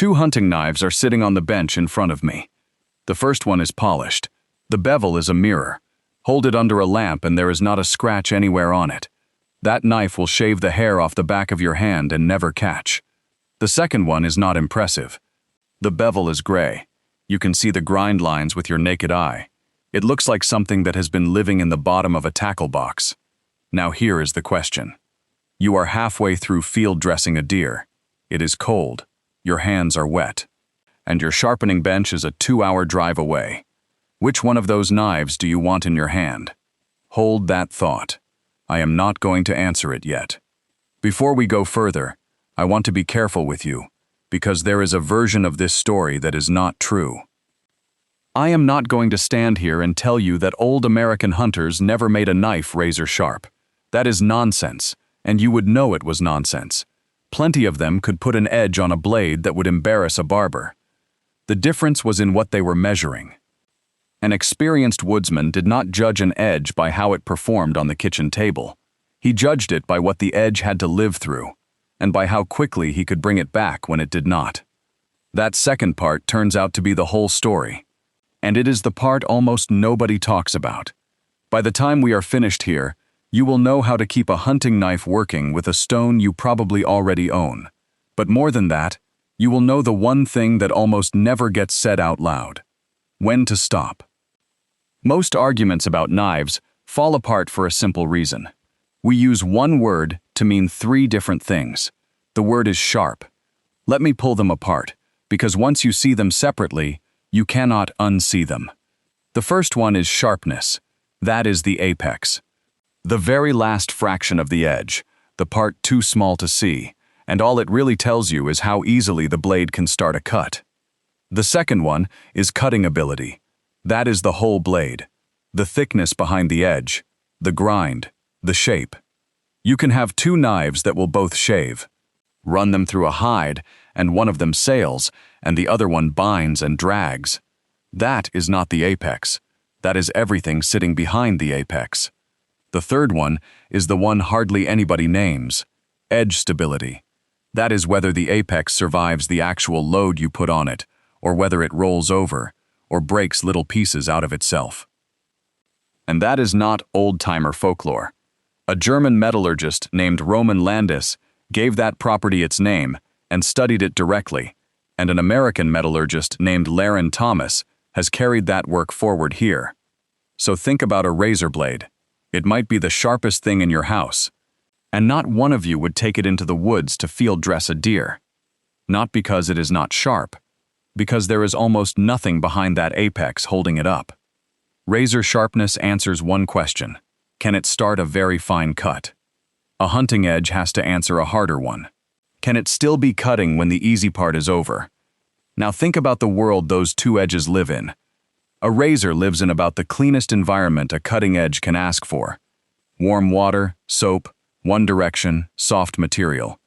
Two hunting knives are sitting on the bench in front of me. The first one is polished. The bevel is a mirror. Hold it under a lamp and there is not a scratch anywhere on it. That knife will shave the hair off the back of your hand and never catch. The second one is not impressive. The bevel is gray. You can see the grind lines with your naked eye. It looks like something that has been living in the bottom of a tackle box. Now here is the question. You are halfway through field dressing a deer. It is cold. Your hands are wet. And your sharpening bench is a 2-hour drive away. Which one of those knives do you want in your hand? Hold that thought. I am not going to answer it yet. Before we go further, I want to be careful with you, because there is a version of this story that is not true. I am not going to stand here and tell you that old American hunters never made a knife razor sharp. That is nonsense, and you would know it was nonsense. Plenty of them could put an edge on a blade that would embarrass a barber. The difference was in what they were measuring. An experienced woodsman did not judge an edge by how it performed on the kitchen table. He judged it by what the edge had to live through, and by how quickly he could bring it back when it did not. That second part turns out to be the whole story, and it is the part almost nobody talks about. By the time we are finished here, you will know how to keep a hunting knife working with a stone you probably already own. But more than that, you will know the one thing that almost never gets said out loud: when to stop. Most arguments about knives fall apart for a simple reason. We use one word to mean 3 different things. The word is sharp. Let me pull them apart, because once you see them separately, you cannot unsee them. The first one is sharpness. That is the apex. The very last fraction of the edge, the part too small to see, and all it really tells you is how easily the blade can start a cut. The second one is cutting ability. That is the whole blade, the thickness behind the edge, the grind, the shape. You can have 2 knives that will both shave. Run them through a hide, and one of them sails, and the other one binds and drags. That is not the apex. That is everything sitting behind the apex. The third one is the one hardly anybody names: edge stability. That is whether the apex survives the actual load you put on it, or whether it rolls over, or breaks little pieces out of itself. And that is not old-timer folklore. A German metallurgist named Roman Landis gave that property its name and studied it directly, and an American metallurgist named Laren Thomas has carried that work forward here. So think about a razor blade. It might be the sharpest thing in your house, and not one of you would take it into the woods to field dress a deer. Not because it is not sharp, because there is almost nothing behind that apex holding it up. Razor sharpness answers one question: can it start a very fine cut? A hunting edge has to answer a harder one: can it still be cutting when the easy part is over? Now think about the world those 2 edges live in. A razor lives in about the cleanest environment a cutting edge can ask for. Warm water, soap, one direction, soft material.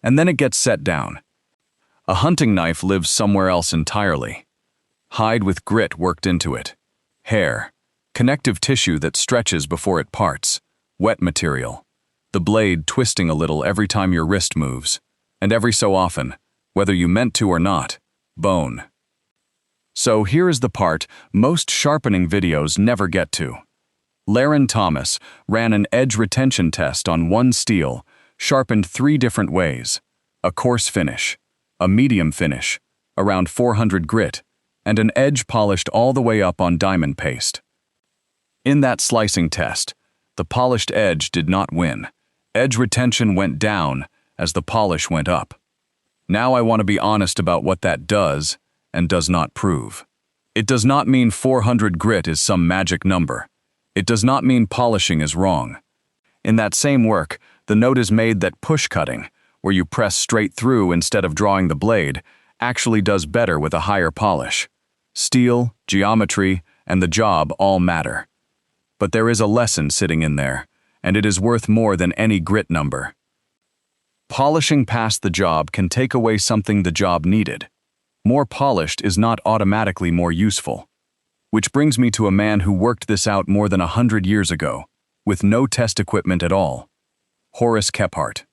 And then it gets set down. A hunting knife lives somewhere else entirely. Hide with grit worked into it. Hair. Connective tissue that stretches before it parts. Wet material. The blade twisting a little every time your wrist moves. And every so often, whether you meant to or not, bone. So here is the part most sharpening videos never get to. Laren Thomas ran an edge retention test on one steel, sharpened 3 different ways: a coarse finish, a medium finish, around 400 grit, and an edge polished all the way up on diamond paste. In that slicing test, the polished edge did not win. Edge retention went down as the polish went up. Now I want to be honest about what that does and does not prove. It does not mean 400 grit is some magic number. It does not mean polishing is wrong. In that same work, the note is made that push cutting, where you press straight through instead of drawing the blade, actually does better with a higher polish. Steel, geometry, and the job all matter. But there is a lesson sitting in there, and it is worth more than any grit number. Polishing past the job can take away something the job needed. More polished is not automatically more useful. Which brings me to a man who worked this out more than 100 years ago, with no test equipment at all. Horace Kephart.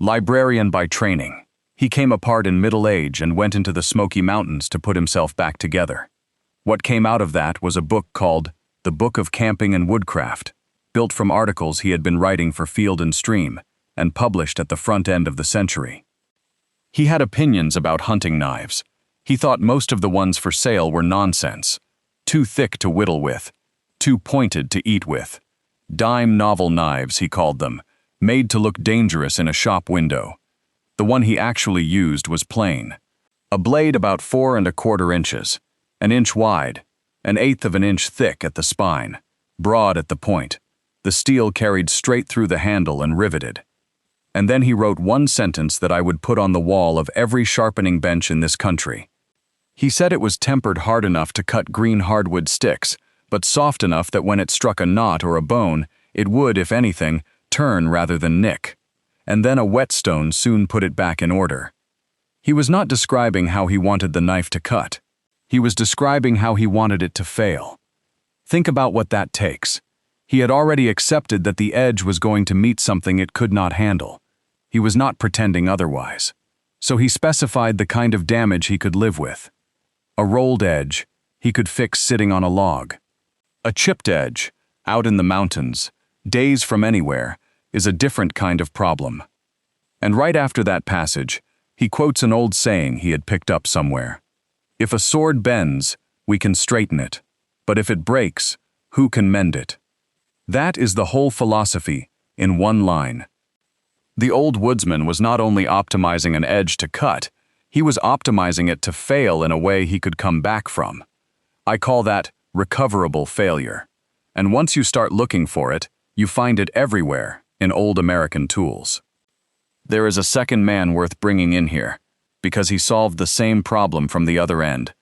Librarian by training, He came apart in middle age and went into the Smoky Mountains to put himself back together. What came out of that was a book called The Book of Camping and Woodcraft, built from articles he had been writing for Field and Stream, and published at the front end of the century. He had opinions about hunting knives. He thought most of the ones for sale were nonsense, too thick to whittle with, too pointed to eat with. Dime novel knives, he called them, made to look dangerous in a shop window. The one he actually used was plain. A blade about 4¼ inches, an inch wide, 1/8 of an inch thick at the spine, broad at the point. The steel carried straight through the handle and riveted. And then he wrote one sentence that I would put on the wall of every sharpening bench in this country. He said it was tempered hard enough to cut green hardwood sticks, but soft enough that when it struck a knot or a bone, it would, if anything, turn rather than nick. And then a whetstone soon put it back in order. He was not describing how he wanted the knife to cut. He was describing how he wanted it to fail. Think about what that takes. He had already accepted that the edge was going to meet something it could not handle. He was not pretending otherwise. So he specified the kind of damage he could live with. A rolled edge, he could fix sitting on a log. A chipped edge, out in the mountains, days from anywhere, is a different kind of problem. And right after that passage, he quotes an old saying he had picked up somewhere. If a sword bends, we can straighten it, but if it breaks, who can mend it? That is the whole philosophy, in one line. The old woodsman was not only optimizing an edge to cut, he was optimizing it to fail in a way he could come back from. I call that recoverable failure. And once you start looking for it, you find it everywhere in old American tools. There is a second man worth bringing in here, because he solved the same problem from the other end.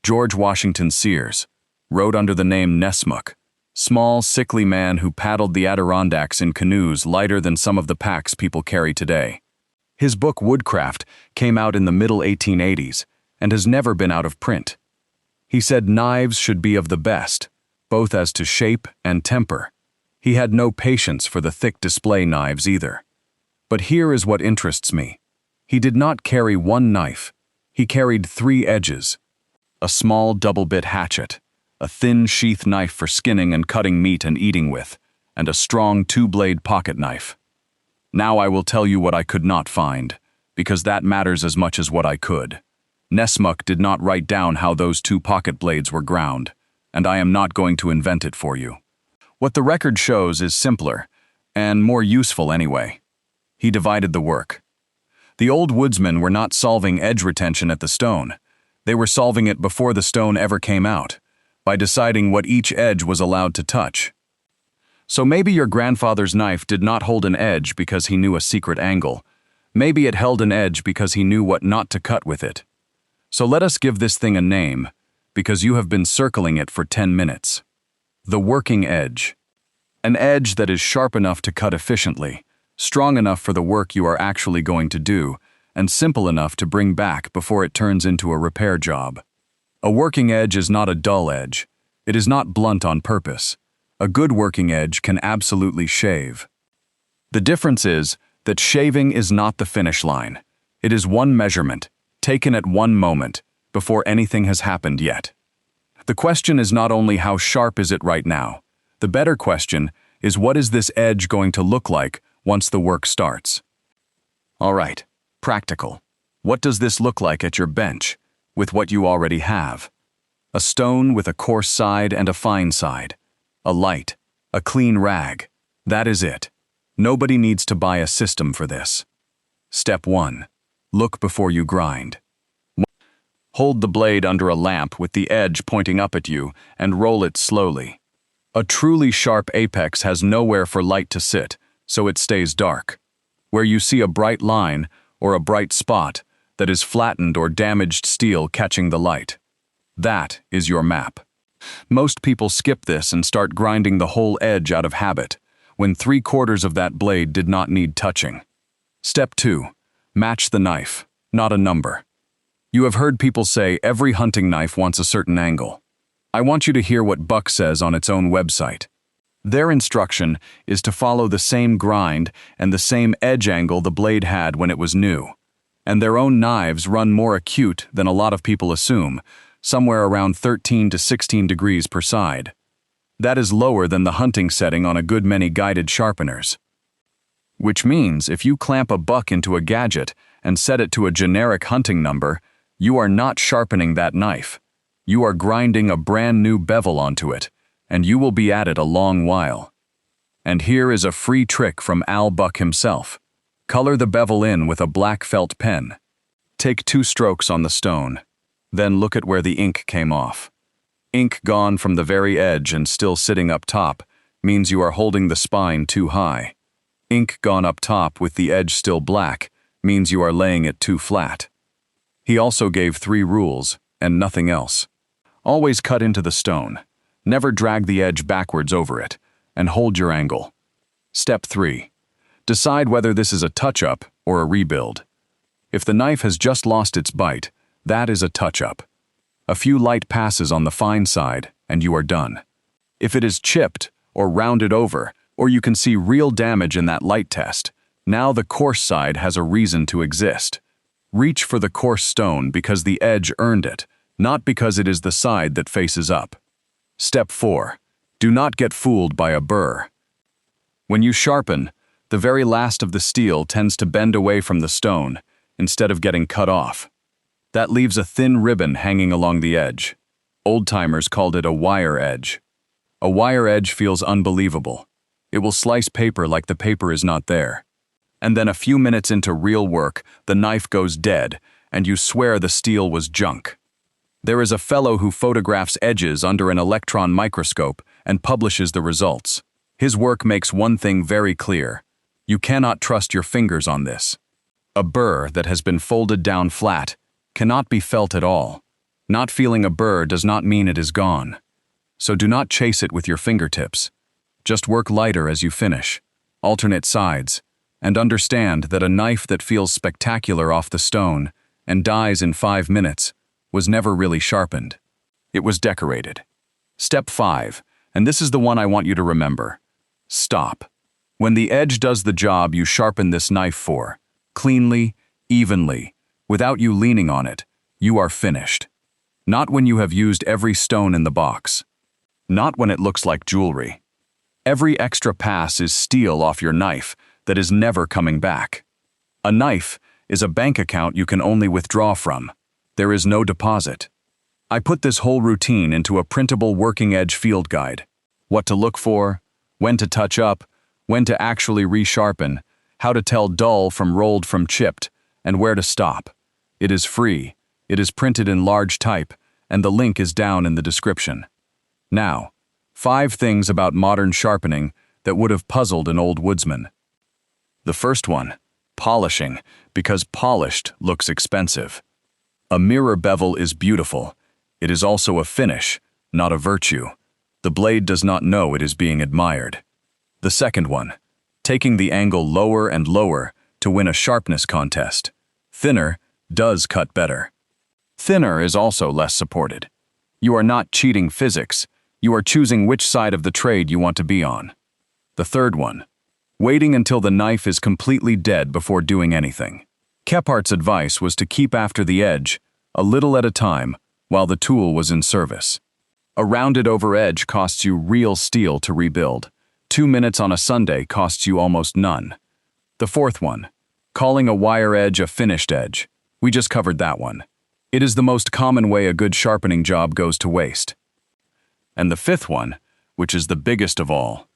George Washington Sears, rode under the name Nessmuk, small, sickly man who paddled the Adirondacks in canoes lighter than some of the packs people carry today. His book Woodcraft came out in the middle 1880s and has never been out of print. He said knives should be of the best, both as to shape and temper. He had no patience for the thick display knives either. But here is what interests me. He did not carry one knife. He carried 3 edges. A small double-bit hatchet, a thin sheath knife for skinning and cutting meat and eating with, and a strong 2-blade pocket knife. Now I will tell you what I could not find, because that matters as much as what I could. Nessmuk did not write down how those 2 pocket blades were ground, and I am not going to invent it for you. What the record shows is simpler, and more useful anyway. He divided the work. The old woodsmen were not solving edge retention at the stone. They were solving it before the stone ever came out, by deciding what each edge was allowed to touch. So maybe your grandfather's knife did not hold an edge because he knew a secret angle. Maybe it held an edge because he knew what not to cut with it. So let us give this thing a name, because you have been circling it for 10 minutes. The working edge. An edge that is sharp enough to cut efficiently, strong enough for the work you are actually going to do, and simple enough to bring back before it turns into a repair job. A working edge is not a dull edge. It is not blunt on purpose. A good working edge can absolutely shave. The difference is that shaving is not the finish line. It is one measurement, taken at one moment, before anything has happened yet. The question is not only how sharp is it right now. The better question is what is this edge going to look like once the work starts? All right, practical. What does this look like at your bench, with what you already have? A stone with a coarse side and a fine side. A light, a clean rag. That is it. Nobody needs to buy a system for this. Step 1. Look before you grind. Hold the blade under a lamp with the edge pointing up at you and roll it slowly. A truly sharp apex has nowhere for light to sit, so it stays dark. Where you see a bright line or a bright spot, that is flattened or damaged steel catching the light. That is your map. Most people skip this and start grinding the whole edge out of habit, when 3/4 of that blade did not need touching. Step 2. Match the knife, not a number. You have heard people say every hunting knife wants a certain angle. I want you to hear what Buck says on its own website. Their instruction is to follow the same grind and the same edge angle the blade had when it was new. And their own knives run more acute than a lot of people assume, somewhere around 13 to 16 degrees per side. That is lower than the hunting setting on a good many guided sharpeners. Which means if you clamp a buck into a gadget and set it to a generic hunting number, you are not sharpening that knife. You are grinding a brand new bevel onto it, and you will be at it a long while. And here is a free trick from Al Buck himself. Color the bevel in with a black felt pen. Take 2 strokes on the stone. Then look at where the ink came off. Ink gone from the very edge and still sitting up top means you are holding the spine too high. Ink gone up top with the edge still black means you are laying it too flat. He also gave 3 rules, and nothing else. Always cut into the stone. Never drag the edge backwards over it, and hold your angle. Step 3. Decide whether this is a touch-up or a rebuild. If the knife has just lost its bite, that is a touch-up. A few light passes on the fine side, and you are done. If it is chipped or rounded over, or you can see real damage in that light test, now the coarse side has a reason to exist. Reach for the coarse stone because the edge earned it, not because it is the side that faces up. Step 4. Do not get fooled by a burr. When you sharpen, the very last of the steel tends to bend away from the stone instead of getting cut off. That leaves a thin ribbon hanging along the edge. Old-timers called it a wire edge. A wire edge feels unbelievable. It will slice paper like the paper is not there. And then a few minutes into real work, the knife goes dead, and you swear the steel was junk. There is a fellow who photographs edges under an electron microscope and publishes the results. His work makes one thing very clear. You cannot trust your fingers on this. A burr that has been folded down flat cannot be felt at all. Not feeling a burr does not mean it is gone. So do not chase it with your fingertips. Just work lighter as you finish, alternate sides, and understand that a knife that feels spectacular off the stone and dies in 5 minutes was never really sharpened. It was decorated. Step 5, and this is the one I want you to remember. Stop. When the edge does the job you sharpen this knife for, cleanly, evenly, without you leaning on it, you are finished. Not when you have used every stone in the box. Not when it looks like jewelry. Every extra pass is steel off your knife that is never coming back. A knife is a bank account you can only withdraw from. There is no deposit. I put this whole routine into a printable working edge field guide. What to look for, when to touch up, when to actually resharpen, how to tell dull from rolled from chipped, and where to stop. It is free, it is printed in large type, and the link is down in the description. Now, 5 things about modern sharpening that would have puzzled an old woodsman. The first one, polishing, because polished looks expensive. A mirror bevel is beautiful. It is also a finish, not a virtue. The blade does not know it is being admired. The second one, taking the angle lower and lower to win a sharpness contest. Thinner does cut better. Thinner is also less supported. You are not cheating physics. You are choosing which side of the trade you want to be on. The third one, waiting until the knife is completely dead before doing anything. Kephart's advice was to keep after the edge, a little at a time, while the tool was in service. A rounded over edge costs you real steel to rebuild. 2 minutes on a Sunday costs you almost none. The fourth one, calling a wire edge a finished edge. We just covered that one. It is the most common way a good sharpening job goes to waste. And the fifth one, which is the biggest of all,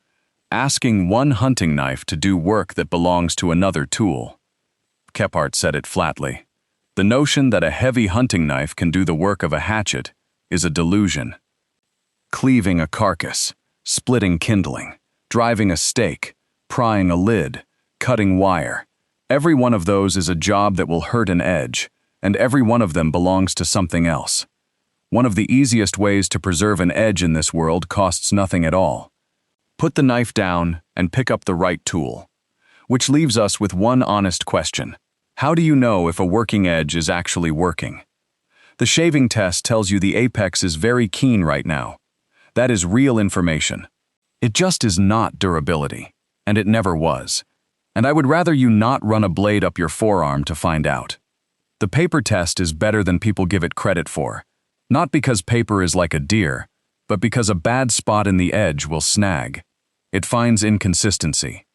asking one hunting knife to do work that belongs to another tool. Kephart said it flatly. The notion that a heavy hunting knife can do the work of a hatchet is a delusion. Cleaving a carcass, splitting kindling, driving a stake, prying a lid, cutting wire. Every one of those is a job that will hurt an edge, and every one of them belongs to something else. One of the easiest ways to preserve an edge in this world costs nothing at all. Put the knife down and pick up the right tool. Which leaves us with one honest question. How do you know if a working edge is actually working? The shaving test tells you the apex is very keen right now. That is real information. It just is not durability, and it never was. And I would rather you not run a blade up your forearm to find out. The paper test is better than people give it credit for, not because paper is like a deer, but because a bad spot in the edge will snag. It finds inconsistency.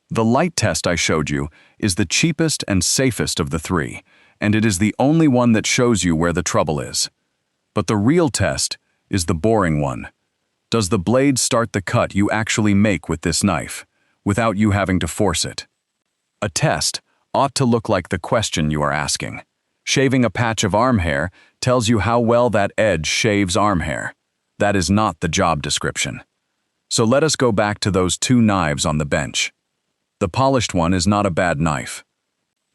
The light test I showed you is the cheapest and safest of the three, and it is the only one that shows you where the trouble is. But the real test is the boring one. Does the blade start the cut you actually make with this knife, without you having to force it? A test ought to look like the question you are asking. Shaving a patch of arm hair tells you how well that edge shaves arm hair. That is not the job description. So let us go back to those two knives on the bench. The polished one is not a bad knife.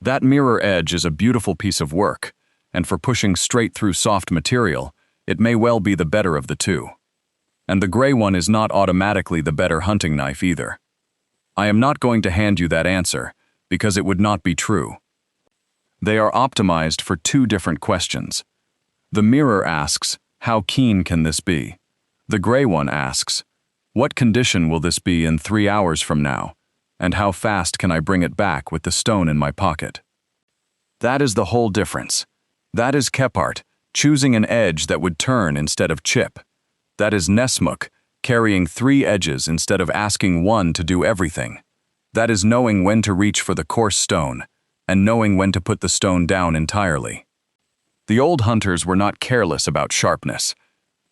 That mirror edge is a beautiful piece of work, and for pushing straight through soft material, it may well be the better of the two. And the gray one is not automatically the better hunting knife either. I am not going to hand you that answer, because it would not be true. They are optimized for two different questions. The mirror asks, how keen can this be? The gray one asks, what condition will this be in 3 hours from now? And how fast can I bring it back with the stone in my pocket? That is the whole difference. That is Kephart, choosing an edge that would turn instead of chip. That is Nessmuk, carrying 3 edges instead of asking one to do everything. That is knowing when to reach for the coarse stone, and knowing when to put the stone down entirely. The old hunters were not careless about sharpness.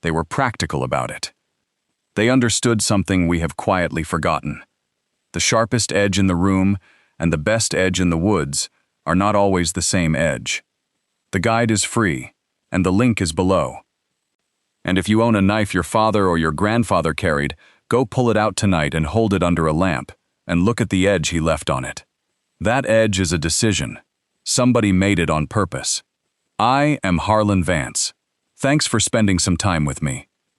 They were practical about it. They understood something we have quietly forgotten. The sharpest edge in the room and the best edge in the woods are not always the same edge. The guide is free, and the link is below. And if you own a knife your father or your grandfather carried, go pull it out tonight and hold it under a lamp, and look at the edge he left on it. That edge is a decision. Somebody made it on purpose. I am Harlan Vance. Thanks for spending some time with me.